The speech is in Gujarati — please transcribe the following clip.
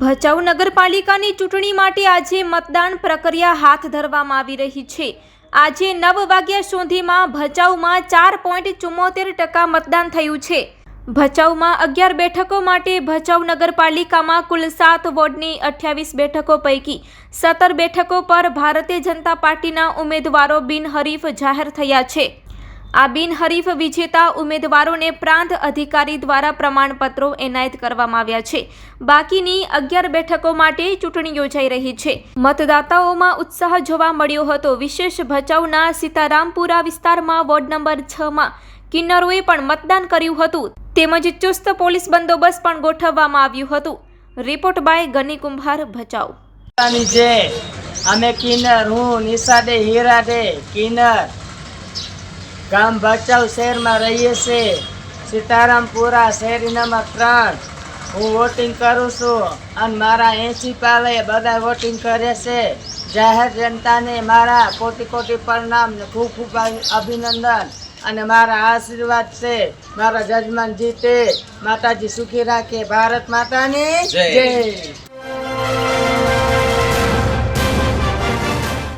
ભચાઉ નગરપાલિકાની ચૂંટણી માટે આજે મતદાન પ્રક્રિયા હાથ ધરવામાં આવી રહી છે। આજે 9 વાગ્યા સુધીમાં ભચાઉમાં 4.74% મતદાન થયું છે। ભચાઉમાં 11 બેઠકો માટે ભચાઉ નગરપાલિકામાં કુલ 7 વોર્ડની 28 બેઠકો પૈકી 17 બેઠકો પર ભારતીય જનતા પાર્ટીના ઉમેદવારો બિનહરીફ જાહેર થયા છે। આ બિનહરીફ વિજેતા ઉમેદવારોને પ્રાંત અધિકારી દ્વારા પ્રમાણપત્રો એનાયત કરવામાં આવ્યા છે। બાકીની 11 બેઠકો માટે ચૂંટણી યોજાઈ રહી છે। મતદાતાઓમાં ઉત્સાહ જોવા મળ્યો હતો। વિશેષ ભચાઉના સીતારામપુરા વિસ્તારમાં વોર્ડ નંબર 6માં કિન્નરોએ પણ મતદાન કર્યું હતું તેમજ ચુસ્ત પોલીસ બંદોબસ્ત પણ ગોઠવવામાં આવ્યું હતું। રિપોર્ટ બાય ગની કુંભાર, ભચાઉ। અમે કિન્નર, હું નિશાદે હીરાદે કિન્નર ગામ ભચાઉ શહેરમાં રહીએ છીએ। સીતારામપુરા શહેરી નંબર 3 હું વોટિંગ કરું છું અને મારા 80 પાલે બધા વોટિંગ કરે છે। જાહેર જનતાને મારા કોટી કોટી પ્રણામ, ખૂબ ખૂબ અભિનંદન અને મારા આશીર્વાદ છે। મારા જજમાન જીતે, માતાજી સુખી રાખે, ભારત માતાની જય।